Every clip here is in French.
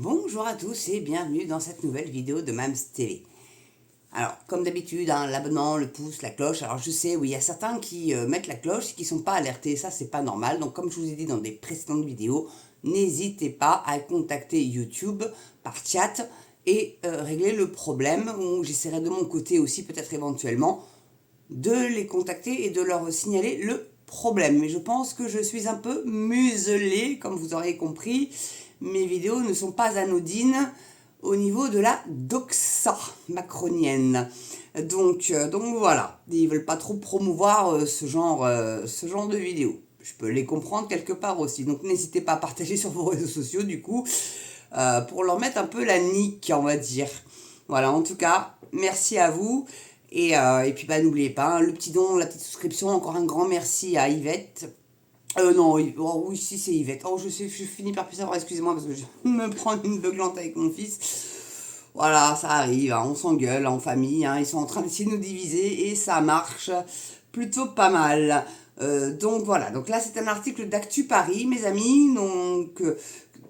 Bonjour à tous et bienvenue dans cette nouvelle vidéo de Mams TV. Alors, comme d'habitude, l'abonnement, le pouce, la cloche. Alors, je sais, oui, il y a certains qui mettent la cloche et qui ne sont pas alertés. Ça, c'est pas normal. Donc, comme je vous ai dit dans des précédentes vidéos, n'hésitez pas à contacter YouTube par chat et régler le problème. J'essaierai de mon côté aussi, peut-être éventuellement, de les contacter et de leur signaler le problème. Mais je pense que je suis un peu muselée, comme vous aurez compris. Mes vidéos ne sont pas anodines au niveau de la doxa macronienne. Donc voilà, ils ne veulent pas trop promouvoir ce genre de vidéos. Je peux les comprendre quelque part aussi. Donc n'hésitez pas à partager sur vos réseaux sociaux du coup, pour leur mettre un peu la nique, on va dire. Voilà, en tout cas, merci à vous. Et puis n'oubliez pas, le petit don, la petite souscription, encore un grand merci à Yvette. Non, oui, si c'est Yvette. Oh, je finis par plus savoir, excusez-moi, parce que je me prends une beuglante avec mon fils. Voilà, ça arrive, on s'engueule en famille, ils sont en train d'essayer de nous diviser et ça marche plutôt pas mal. Donc voilà, donc là c'est un article d'Actu Paris, mes amis, donc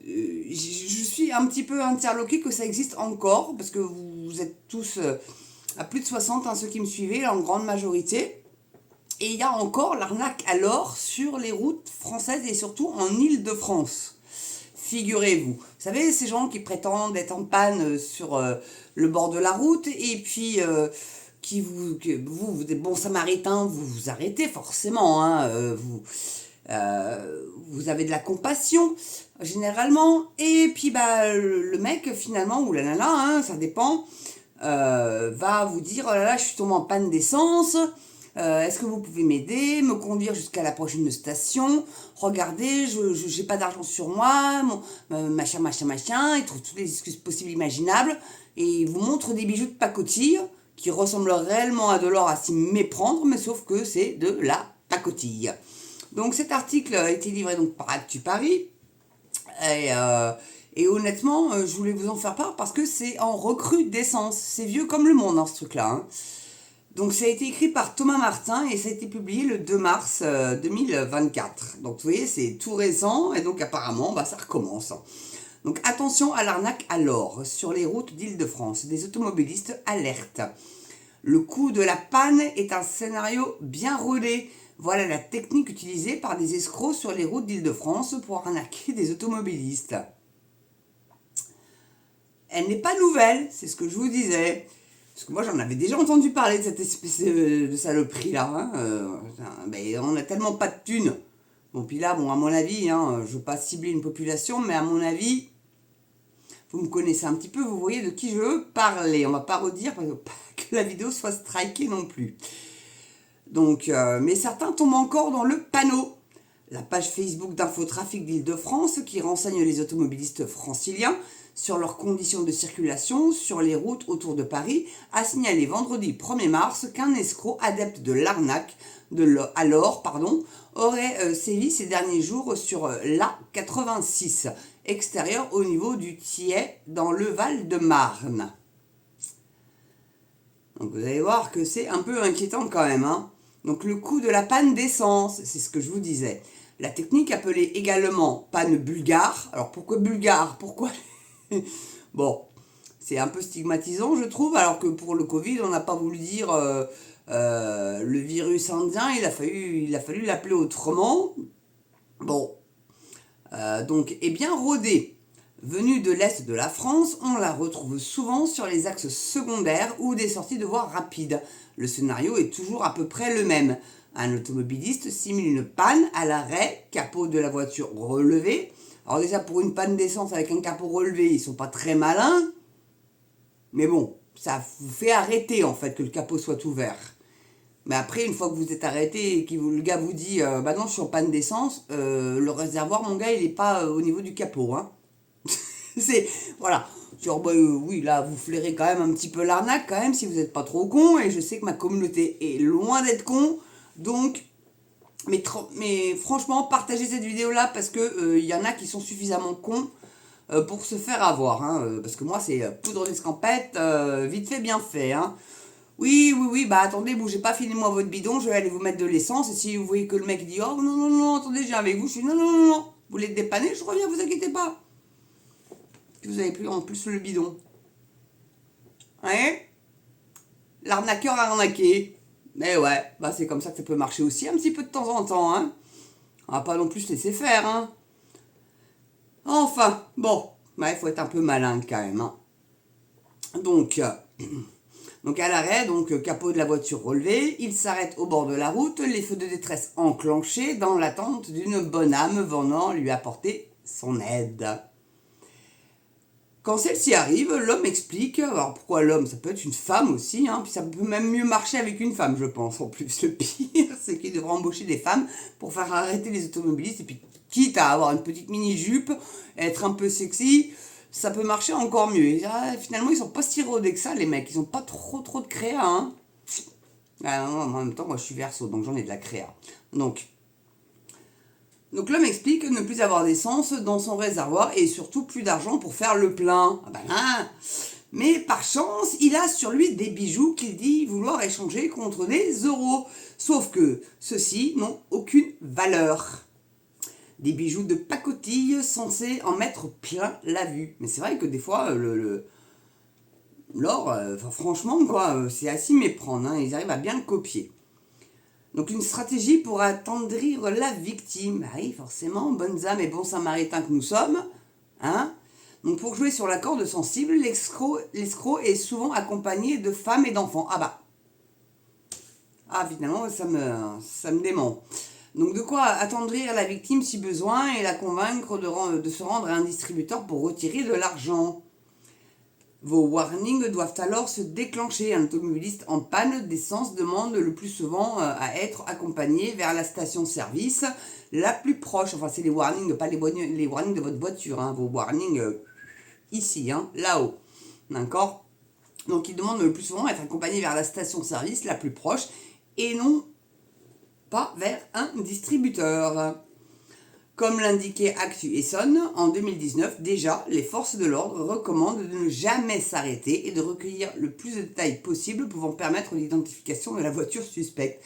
je suis un petit peu interloquée que ça existe encore, parce que vous êtes tous à plus de 60, ceux qui me suivez, en grande majorité. Et il y a encore l'arnaque à l'or sur les routes françaises et surtout en Île-de-France. Figurez-vous. Vous savez, ces gens qui prétendent être en panne sur le bord de la route et puis vous, des bons samaritains, vous vous arrêtez forcément. Vous avez de la compassion, généralement. Et puis, le mec, finalement, ou la nana, ça dépend, va vous dire, oh là là, je suis tombé en panne d'essence. Est-ce que vous pouvez m'aider, me conduire jusqu'à la prochaine station? Regardez, je n'ai pas d'argent sur moi, machin, il trouve toutes les excuses possibles imaginables, et il vous montre des bijoux de pacotille qui ressemblent réellement à de l'or à s'y méprendre, mais sauf que c'est de la pacotille. Donc cet article a été livré donc par Actu Paris, et honnêtement, je voulais vous en faire part parce que c'est en recrudescence. C'est vieux comme le monde, ce truc-là. Donc ça a été écrit par Thomas Martin et ça a été publié le 2 mars 2024. Donc vous voyez, c'est tout récent et donc apparemment, ça recommence. Donc attention à l'arnaque à l'or sur les routes d'Île-de-France. Des automobilistes alertent. Le coût de la panne est un scénario bien rodé. Voilà la technique utilisée par des escrocs sur les routes d'Île-de-France pour arnaquer des automobilistes. Elle n'est pas nouvelle, c'est ce que je vous disais. Parce que moi, j'en avais déjà entendu parler de cette espèce de saloperie-là. Mais on n'a tellement pas de thunes. Bon, puis là, à mon avis, je ne veux pas cibler une population, mais à mon avis, vous me connaissez un petit peu, vous voyez de qui je veux parler. On ne va pas redire, parce que la vidéo soit strikée non plus. Donc, mais certains tombent encore dans le panneau. La page Facebook d'Infotrafic d'Île-de-France, qui renseigne les automobilistes franciliens sur leurs conditions de circulation sur les routes autour de Paris, a signalé vendredi 1er mars qu'un escroc adepte de l'arnaque à l'or aurait sévi ces derniers jours sur l'A86, extérieur au niveau du Thiais, dans le Val-de-Marne. Donc vous allez voir que c'est un peu inquiétant quand même. Donc le coût de la panne d'essence, c'est ce que je vous disais. La technique appelée également panne bulgare. Alors pourquoi bulgare? Pourquoi? Bon, c'est un peu stigmatisant, je trouve, alors que pour le Covid, on n'a pas voulu dire le virus indien, il a fallu l'appeler autrement. Bon, donc, est bien rodée. Venue de l'Est de la France, on la retrouve souvent sur les axes secondaires ou des sorties de voies rapides. Le scénario est toujours à peu près le même. Un automobiliste simule une panne à l'arrêt, capot de la voiture relevé. Alors déjà, pour une panne d'essence avec un capot relevé, ils ne sont pas très malins. Mais bon, ça vous fait arrêter en fait que le capot soit ouvert. Mais après, une fois que vous êtes arrêté et que le gars vous dit non, je suis en panne d'essence, le réservoir, mon gars, il n'est pas au niveau du capot. C'est, voilà. Genre, oui, là, vous flairez quand même un petit peu l'arnaque, quand même, si vous n'êtes pas trop con. Et je sais que ma communauté est loin d'être con. Donc, mais franchement, partagez cette vidéo-là parce que y en a qui sont suffisamment cons pour se faire avoir. Parce que moi, c'est poudre d'escampette, vite fait, bien fait. Oui, attendez, bougez pas, filez-moi votre bidon, je vais aller vous mettre de l'essence. Et si vous voyez que le mec dit, oh non, attendez, je viens avec vous, je suis, non, vous voulez te dépanner, je reviens, vous inquiétez pas. puis vous avez plus en plus le bidon. Ouais. L'arnaqueur a arnaqué. Mais ouais, bah c'est comme ça que ça peut marcher aussi un petit peu de temps en temps, hein. On va pas non plus se laisser faire, hein. Enfin, bon, il faut être un peu malin quand même, hein. Donc, à l'arrêt, capot de la voiture relevé, il s'arrête au bord de la route, les feux de détresse enclenchés dans l'attente d'une bonne âme venant lui apporter son aide. Quand celle-ci arrive, l'homme explique, alors pourquoi l'homme, ça peut être une femme aussi, hein, puis ça peut même mieux marcher avec une femme, je pense, en plus. Le pire, c'est qu'il devrait embaucher des femmes pour faire arrêter les automobilistes, et puis quitte à avoir une petite mini-jupe, être un peu sexy, ça peut marcher encore mieux. Et, finalement, ils sont pas si rodés que ça, les mecs, ils ont pas trop de créa, hein. En même temps, moi je suis Verseau, donc j'en ai de la créa. Donc l'homme explique ne plus avoir d'essence dans son réservoir et surtout plus d'argent pour faire le plein. Ah ben là, mais par chance, il a sur lui des bijoux qu'il dit vouloir échanger contre des euros. Sauf que ceux-ci n'ont aucune valeur. Des bijoux de pacotille censés en mettre plein la vue. Mais c'est vrai que des fois, l'or, franchement, quoi, c'est à s'y méprendre, hein, ils arrivent à bien le copier. Donc une stratégie pour attendrir la victime. Ah oui, forcément, bonnes âmes et bons samaritains que nous sommes. Hein. Donc pour jouer sur la corde sensible, l'escroc est souvent accompagné de femmes et d'enfants. Finalement, ça me dément. Donc de quoi attendrir la victime si besoin et la convaincre de se rendre à un distributeur pour retirer de l'argent. Vos warnings doivent alors se déclencher. Un automobiliste en panne d'essence demande le plus souvent à être accompagné vers la station-service la plus proche. Enfin, c'est les warnings, pas les warnings de votre voiture, hein, vos warnings ici, hein, là-haut. D'accord ? Donc, il demande le plus souvent à être accompagné vers la station-service la plus proche et non pas vers un distributeur. Comme l'indiquait Actu Essonne, en 2019, déjà, les forces de l'ordre recommandent de ne jamais s'arrêter et de recueillir le plus de détails possible pouvant permettre l'identification de la voiture suspecte.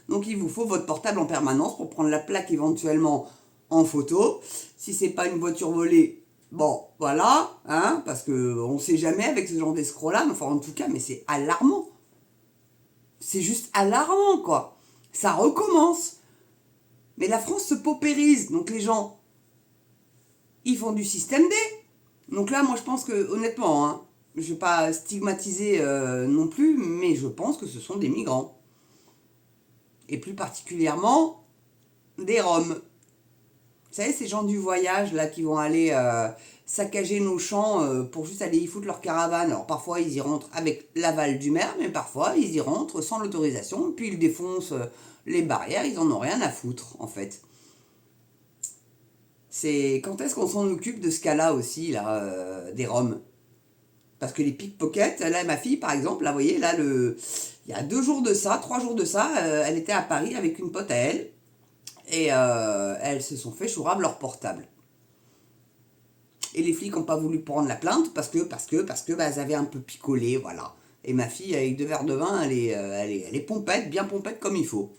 Donc il vous faut votre portable en permanence pour prendre la plaque éventuellement en photo. Si c'est pas une voiture volée, bon, voilà, hein, parce qu'on ne sait jamais avec ce genre d'escroc-là, enfin en tout cas, mais c'est alarmant. C'est juste alarmant, quoi. Ça recommence. Mais la France se paupérise, donc les gens, ils font du système D. Donc là, moi je pense que, honnêtement, hein, je ne vais pas stigmatiser non plus, mais je pense que ce sont des migrants. Et plus particulièrement, des Roms. Vous savez, ces gens du voyage, là, qui vont aller saccager nos champs pour juste aller y foutre leur caravane. Alors parfois, ils y rentrent avec l'aval du maire, mais parfois, ils y rentrent sans l'autorisation, puis ils défoncent les barrières, ils en ont rien à foutre, en fait. C'est quand est-ce qu'on s'en occupe de ce cas-là aussi, là, des Roms? Parce que les pickpockets, là, ma fille, par exemple, là, vous voyez, là, il y a 3 jours de ça, elle était à Paris avec une pote à elle, et elles se sont fait chourave leur portable. Et les flics n'ont pas voulu prendre la plainte parce que elles avaient un peu picolé, voilà. Et ma fille, avec 2 verres de vin, elle est pompette, bien pompette comme il faut.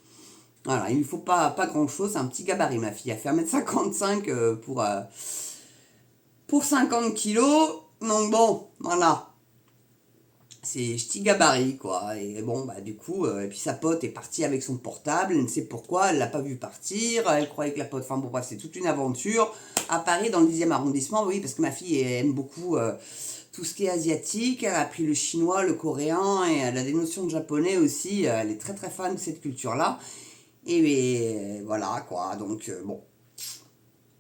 Voilà, il ne lui faut pas grand-chose, c'est un petit gabarit, ma fille. Elle fait 1m55 pour 50 kilos. Donc bon, voilà. C'est petit gabarit, quoi. Et bon, du coup, et puis sa pote est partie avec son portable, elle ne sait pourquoi, elle ne l'a pas vu partir, elle croyait que la pote... Enfin bon, bref, c'est toute une aventure. À Paris, dans le 10e arrondissement, oui, parce que ma fille aime beaucoup tout ce qui est asiatique, elle a appris le chinois, le coréen, et elle a des notions de japonais aussi, elle est très très fan de cette culture-là. Et voilà, quoi, donc bon.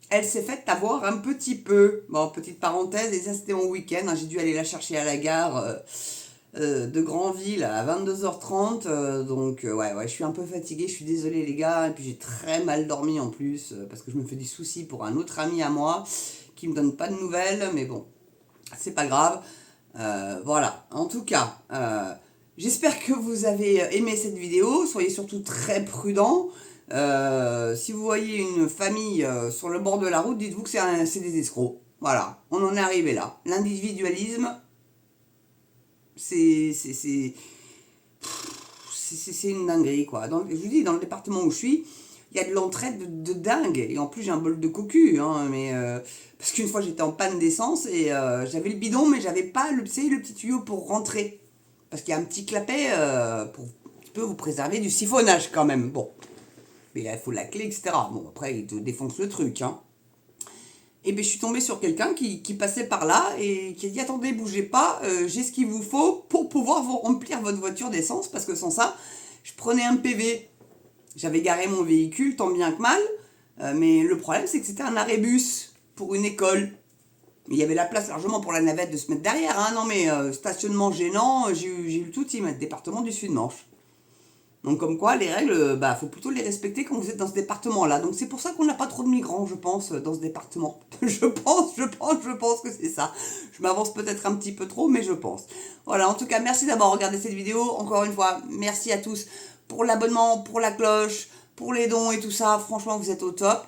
Elle s'est faite avoir un petit peu. Bon, petite parenthèse, et ça c'était mon week-end, hein, j'ai dû aller la chercher à la gare de Granville à 22h30, ouais, je suis un peu fatiguée, je suis désolée les gars, et puis j'ai très mal dormi en plus, parce que je me fais des soucis pour un autre ami à moi, qui me donne pas de nouvelles, mais bon, c'est pas grave, voilà, en tout cas, j'espère que vous avez aimé cette vidéo, soyez surtout très prudents. Si vous voyez une famille sur le bord de la route, dites-vous que c'est des escrocs. Voilà, on en est arrivé là. L'individualisme, c'est une dinguerie, quoi. Donc, je vous dis, dans le département où je suis, il y a de l'entraide de dingue. Et en plus, j'ai un bol de cocu, hein, mais parce qu'une fois, j'étais en panne d'essence et j'avais le bidon, mais j'avais pas le petit tuyau pour rentrer. Parce qu'il y a un petit clapet pour un petit peu vous préserver du siphonnage quand même. Bon, mais là, il faut la clé, etc. Bon, après, il te défonce le truc, hein. Et bien, je suis tombée sur quelqu'un qui passait par là et qui a dit attendez, bougez pas, j'ai ce qu'il vous faut pour pouvoir vous remplir votre voiture d'essence, parce que sans ça, je prenais un PV. J'avais garé mon véhicule tant bien que mal, mais le problème c'est que c'était un arrêt bus pour une école. Mais il y avait la place largement pour la navette de se mettre derrière, hein. Non mais stationnement gênant, j'ai eu le tout team, département du Sud-Manche. Donc comme quoi, les règles, faut plutôt les respecter quand vous êtes dans ce département-là. Donc c'est pour ça qu'on n'a pas trop de migrants, je pense, dans ce département. Je pense que c'est ça. Je m'avance peut-être un petit peu trop, mais je pense. Voilà, en tout cas, merci d'avoir regardé cette vidéo. Encore une fois, merci à tous pour l'abonnement, pour la cloche, pour les dons et tout ça. Franchement, vous êtes au top.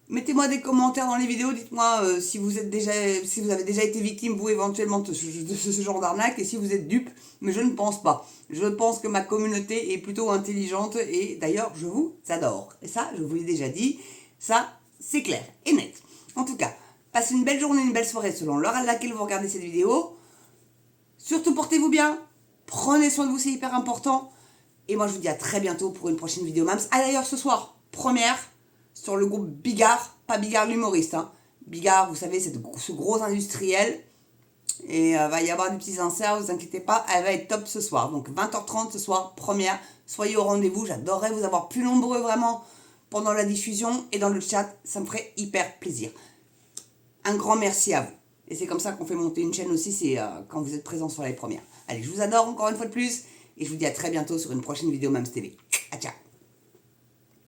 Mettez-moi des commentaires dans les vidéos, dites-moi si vous avez déjà été victime, vous, éventuellement, de ce genre d'arnaque, et si vous êtes dupe, mais je ne pense pas. Je pense que ma communauté est plutôt intelligente, et d'ailleurs, je vous adore. Et ça, je vous l'ai déjà dit, ça, c'est clair et net. En tout cas, passez une belle journée, une belle soirée, selon l'heure à laquelle vous regardez cette vidéo. Surtout, portez-vous bien, prenez soin de vous, c'est hyper important. Et moi, je vous dis à très bientôt pour une prochaine vidéo Mams. Ah d'ailleurs, ce soir, première, sur le groupe Bigard, pas Bigard l'humoriste, hein. Bigard, vous savez, c'est ce gros industriel. Et va y avoir des petits inserts, vous inquiétez pas, elle va être top ce soir. Donc 20h30 ce soir, première, soyez au rendez-vous. J'adorerais vous avoir plus nombreux vraiment pendant la diffusion et dans le chat, ça me ferait hyper plaisir. Un grand merci à vous. Et c'est comme ça qu'on fait monter une chaîne aussi, c'est quand vous êtes présents sur les premières. Allez, je vous adore encore une fois de plus et je vous dis à très bientôt sur une prochaine vidéo Mams TV. À ciao.